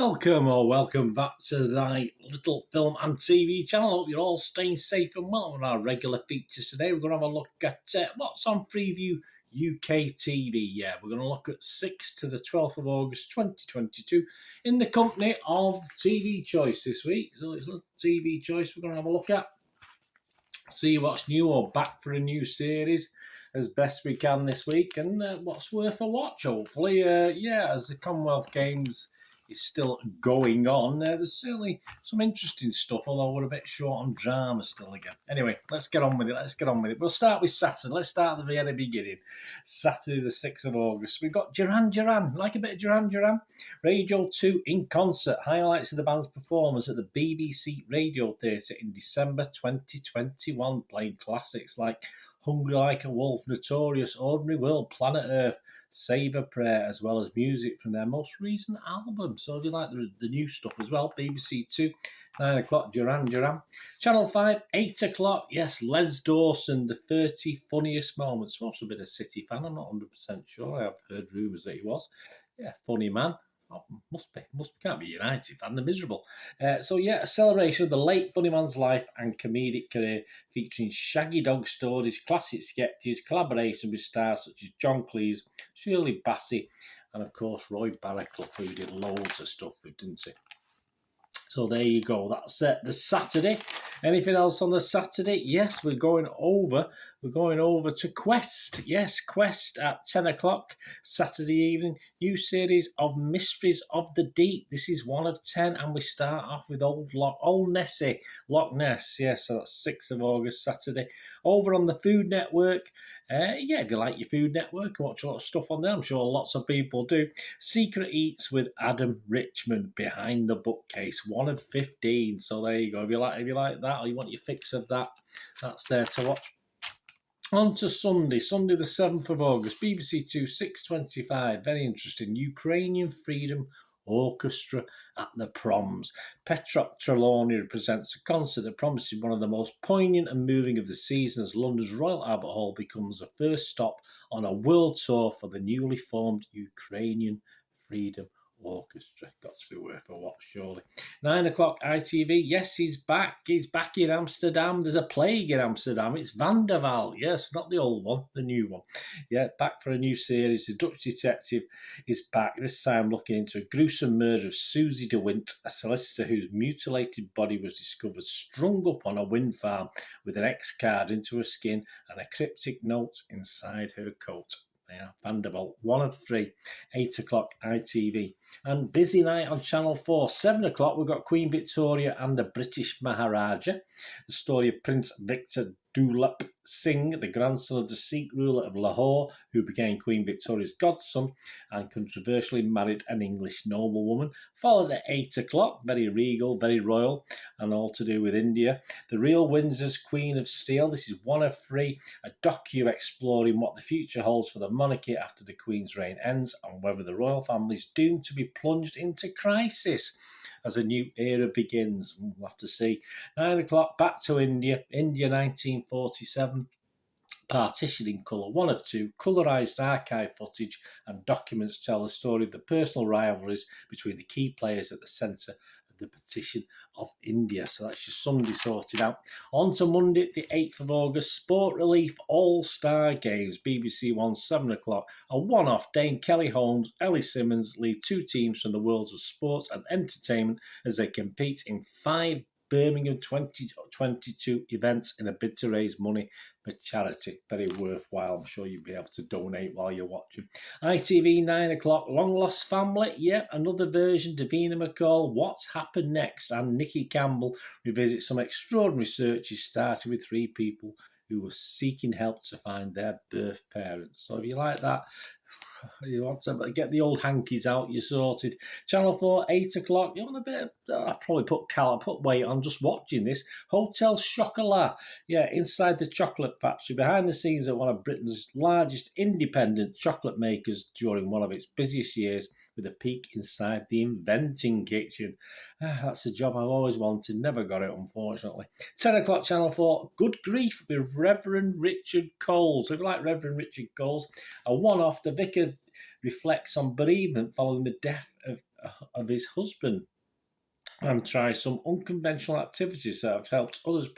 Welcome back to thy little film and TV channel. Hope you're all staying safe and well. On our regular features today, we're going to have a look at what's on Freeview UK TV. Yeah, we're going to look at 6th to the 12th of August 2022 in the company of TV Choice this week. So it's a TV Choice we're going to have a look at. See what's new or back for a new series as best we can this week, and what's worth a watch, hopefully. As the Commonwealth Games is still going on, there's certainly some interesting stuff, although we're a bit short on drama still again. Anyway, let's get on with it. We'll start with Saturday. Let's start at the very beginning. Saturday the 6th of August. We've got Duran Duran. Like a bit of Duran Duran? Radio 2 in concert. Highlights of the band's performance at the BBC Radio Theatre in December 2021. Playing classics like Hungry Like a Wolf, Notorious, Ordinary World, Planet Earth, Save a Prayer, as well as music from their most recent album. So if you like the new stuff as well, BBC 2, 9 o'clock, Duran Duran. Channel 5, 8 o'clock, yes, Les Dawson, the 30 funniest moments. Supposed to be a City fan, I'm not 100% sure. I have heard rumours that he was. Yeah, funny man. Oh, must be, can't be United fan, they're miserable. A celebration of the late funny man's life and comedic career, featuring shaggy dog stories, classic sketches, collaboration with stars such as John Cleese, Shirley Bassey, and of course Roy Barraclough, who did loads of stuff with, didn't he? So there you go. That's the Saturday. Anything else on the Saturday? Yes, we're going over to Quest. Yes, Quest at 10 o'clock Saturday evening. New series of Mysteries of the Deep. This is 1 of 10, and we start off with Old Nessie, Loch Ness. Yes, so that's 6th of August, Saturday. Over on the Food Network. If you like your Food Network, watch a lot of stuff on there. I'm sure lots of people do. Secret Eats with Adam Richmond, Behind the Bookcase, 1 of 15. So there you go. If you like that, or you want your fix of that, that's there to watch. On to Sunday the 7th of August, BBC 2, 6:25. Very interesting. Ukrainian Freedom Orchestra at the Proms. Petrok Trelawney presents a concert that promises one of the most poignant and moving of the season, as London's Royal Albert Hall becomes the first stop on a world tour for the newly formed Ukrainian Freedom Orchestra. Got to be worth a watch, surely. 9 o'clock ITV. Yes, he's back. He's back in Amsterdam. There's a plague in Amsterdam. It's Van der Waal. Yes, not the old one, the new one. Yeah, back for a new series. The Dutch detective is back, this time looking into a gruesome murder of Susie de Wint, a solicitor whose mutilated body was discovered strung up on a wind farm with an X card into her skin and a cryptic note inside her coat. Yeah, Van der Waal, 1 of 3, 8 o'clock ITV. And busy night on Channel 4, 7 o'clock, we've got Queen Victoria and the British Maharaja. The story of Prince Victor Dulap Singh, the grandson of the Sikh ruler of Lahore, who became Queen Victoria's godson and controversially married an English noblewoman. Followed at 8 o'clock, very regal, very royal, and all to do with India. The Real Windsor's Queen of Steel. This is 1 of 3, a docu exploring what the future holds for the monarchy after the Queen's reign ends and whether the royal family is doomed to be plunged into crisis as a new era begins. We'll have to see. 9 o'clock, back to India. India 1947. Partition in colour, 1 of 2. Colourised archive footage and documents tell the story of the personal rivalries between the key players at the centre of the partition of India. So that's your Sunday sorted out. On to Monday, the 8th of August, Sport Relief All-Star Games, BBC 1, 7 o'clock. A one-off. Dame Kelly Holmes, Ellie Simmons lead 2 teams from the worlds of sports and entertainment as they compete in 5 Birmingham 2022 events in a bid to raise money for charity. Very worthwhile. I'm sure you'll be able to donate while you're watching. ITV 9 o'clock, Long Lost Family. Yeah, another version. Davina McCall, What's Happened Next? And Nikki Campbell revisit some extraordinary searches starting with 3 people who were seeking help to find their birth parents. So if you like that, you want to get the old hankies out, you're sorted. Channel 4, 8 o'clock. You want a bit of, I probably put weight on just watching this. Hotel Chocolat. Yeah, inside the chocolate factory, behind the scenes at one of Britain's largest independent chocolate makers during one of its busiest years, with a peek inside the inventing kitchen. That's a job I've always wanted, never got it, unfortunately. 10 o'clock, Channel 4, Good Grief with Reverend Richard Coles. If you like Reverend Richard Coles, a one-off, the vicar reflects on bereavement following the death of of his husband and try some unconventional activities that have helped others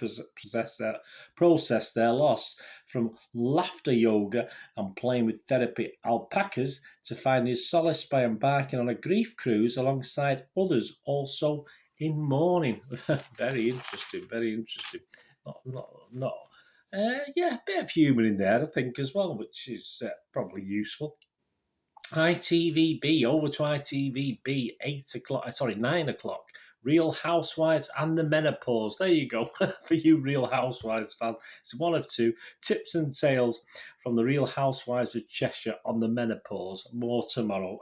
process their loss, from laughter yoga and playing with therapy alpacas to finding solace by embarking on a grief cruise alongside others also in mourning. Very interesting, very interesting. Not. Yeah, a bit of humour in there, I think, as well, which is probably useful. ITVB, over to ITVB, 9 o'clock. Real Housewives and the Menopause. There you go, for you Real Housewives fans. It's one of two. Tips and tales from the Real Housewives of Cheshire on the menopause. More tomorrow.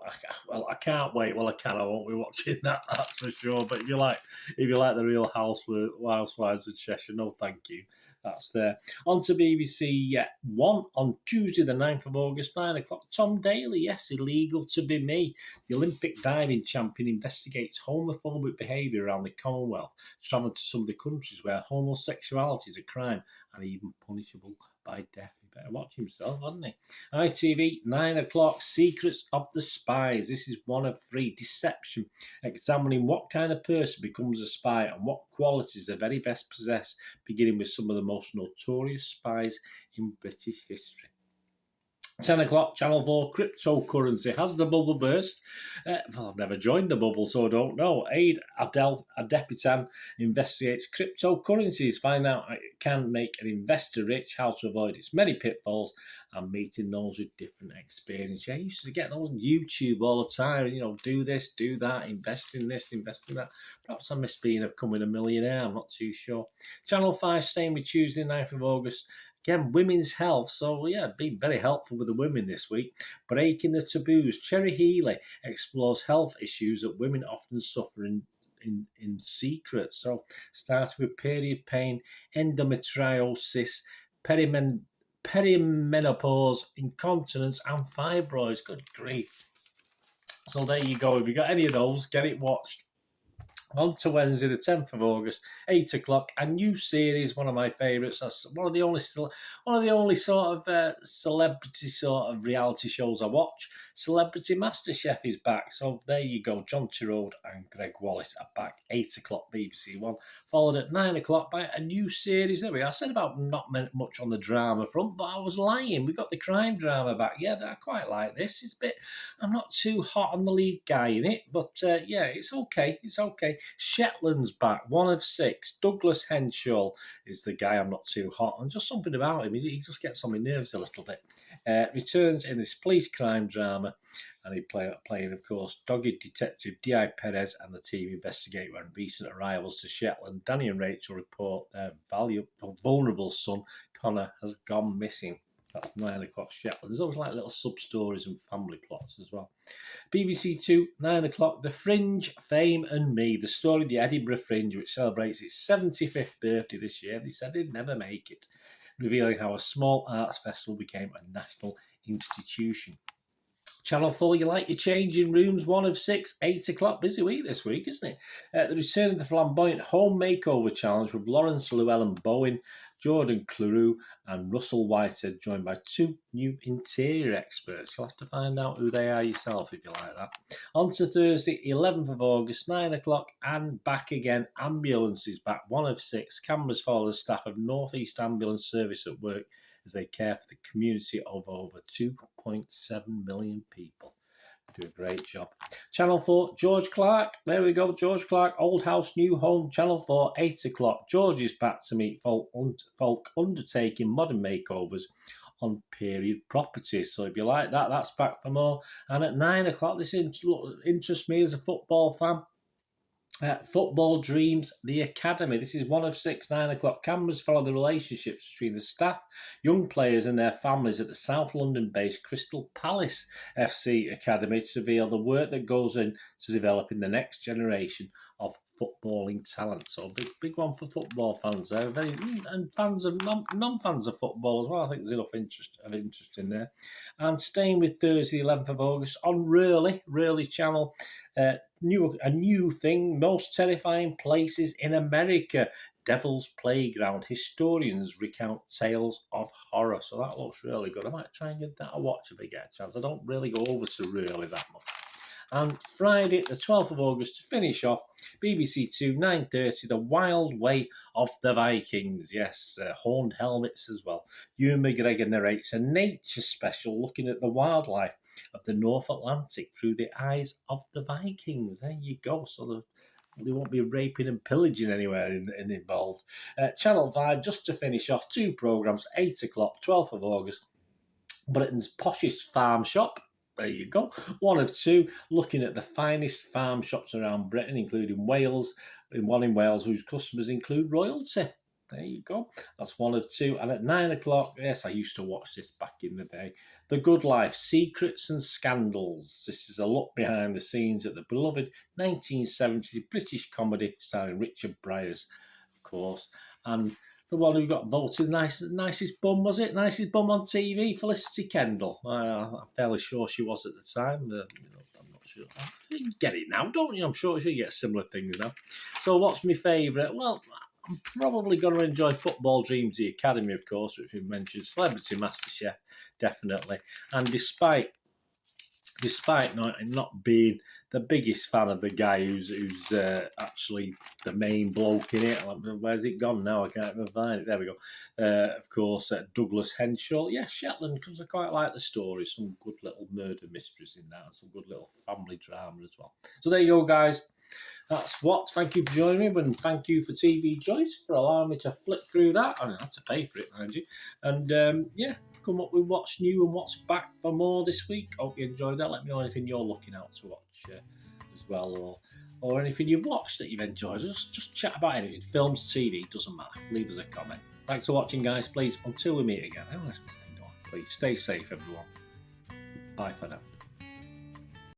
I can't wait. Well, I won't be watching that, that's for sure. But if you like the Real Housewives of Cheshire, no thank you. That's there. On to BBC One on Tuesday, the 9th of August, 9 o'clock. Tom Daly, yes, illegal to be me. The Olympic diving champion investigates homophobic behaviour around the Commonwealth, travelling to some of the countries where homosexuality is a crime and even punishable by death. He better watch himself, hadn't he? ITV, 9 o'clock. Secrets of the Spies. This is one of three. Deception, examining what kind of person becomes a spy and what qualities they very best possess, beginning with some of the most notorious spies in British history. 10 o'clock, Channel 4, cryptocurrency. Has the bubble burst? Well, I've never joined the bubble, so I don't know. Aid Adepitan investigates cryptocurrencies. Find out how it can make an investor rich, how to avoid its many pitfalls, and meeting those with different experience. Yeah, I used to get on YouTube all the time, do this, do that, invest in this, invest in that. Perhaps I miss becoming a millionaire, I'm not too sure. Channel 5, staying with Tuesday, 9th of August. Again, women's health. So, yeah, been very helpful with the women this week. Breaking the taboos. Cherry Healy explores health issues that women often suffer in secret. So, starting with period pain, endometriosis, perimenopause, incontinence, and fibroids. Good grief. So, there you go. If you got any of those, get it watched. On to Wednesday, the 10th of August, 8 o'clock, a new series, one of my favourites. That's one of the only sort of celebrity sort of reality shows I watch. Celebrity MasterChef is back. So there you go. John Turode and Greg Wallace are back, 8 o'clock, BBC One. Followed at 9 o'clock by a new series. There we are. I said about not much on the drama front, but I was lying. We got the crime drama back. Yeah, I quite like this. It's a bit, I'm not too hot on the lead guy in it, but yeah, it's okay. It's okay. Shetland's back, 1 of 6. Douglas Henshaw is the guy I'm not too hot on. Just something about him. He just gets on my nerves a little bit. Returns in this police crime drama, and he playing, of course, dogged detective D.I. Perez and the team investigate when recent arrivals to Shetland. Danny and Rachel report their vulnerable son, Connor, has gone missing. That's 9 o'clock Shetland. There's always like little sub-stories and family plots as well. BBC 2, 9 o'clock, The Fringe, Fame and Me. The story of the Edinburgh Fringe, which celebrates its 75th birthday this year. They said it'd never make it, revealing how a small arts festival became a national institution. Channel 4, you like your changing rooms, 1 of 6, 8 o'clock. Busy week this week, isn't it? The return of the flamboyant home makeover challenge with Lawrence Llewellyn Bowen, Jordan Carew and Russell Whitehead, joined by 2 new interior experts. You'll have to find out who they are yourself if you like that. On to Thursday, 11th of August, 9 o'clock, and back again. Ambulance is back, 1 of 6. Cameras follow the staff of North East Ambulance Service at work as they care for the community of over 2.7 million people. Do a great job. Channel 4, George Clark. There we go, George Clark. Old house, new home. Channel 4, 8 o'clock. George is back to meet folk undertaking modern makeovers on period properties. So if you like that, that's back for more. And at 9 o'clock, this interests me as a football fan. Football Dreams, the Academy. This is 1 of 6, 9 o'clock. Cameras follow the relationships between the staff, young players and their families at the South London-based Crystal Palace FC Academy to reveal the work that goes into developing the next generation of footballing talent. So big one for football fans there. And fans of non-fans of football as well. I think there's enough interest in there. And staying with Thursday, 11th of August, on Rurley Channel, a new thing, most terrifying places in America. Devil's Playground. Historians recount tales of horror. So that looks really good. I might try and give that a watch if I get a chance. I don't really go over to Rurley that much. And Friday, the 12th of August, to finish off, BBC Two, 9:30, The Wild Way of the Vikings. Yes, horned helmets as well. Ewan McGregor narrates a nature special looking at the wildlife of the North Atlantic through the eyes of the Vikings. There you go. So they won't be raping and pillaging anywhere involved. Channel 5, just to finish off, 2 programmes, 8 o'clock, 12th of August, Britain's poshest farm shop. There you go. One of 2, looking at the finest farm shops around Britain, including Wales, one in Wales whose customers include royalty. There you go. That's one of 2. And at 9 o'clock, yes, I used to watch this back in the day, The Good Life, Secrets and Scandals. This is a look behind the scenes at the beloved 1970s British comedy starring Richard Bryars, of course. And the one who got voted nicest bum, was it? Nicest bum on TV, Felicity Kendall. I'm fairly sure she was at the time. I'm not sure. I think you get it now, don't you? I'm sure you get similar things now. So what's my favourite? Well, I'm probably going to enjoy Football Dreams, the Academy, of course, which we mentioned. Celebrity MasterChef, definitely. And despite not being the biggest fan of the guy who's actually the main bloke in it. Where's it gone now? I can't even find it. There we go. Of course, Douglas Henshaw. Yeah, Shetland, because I quite like the story. Some good little murder mysteries in that, and some good little family drama as well. So there you go, guys. That's what. Thank you for joining me, and thank you for TV Choice for allowing me to flick through that. I had to pay for it, mind you. And yeah, come up with what's new and what's back for more this week. Hope you enjoyed that. Let me know anything you're looking out to watch as well, or anything you've watched that you've enjoyed. Just chat about anything. Films, TV, doesn't matter. Leave us a comment. Thanks for watching, guys. Please, until we meet again, please stay safe, everyone. Bye for now.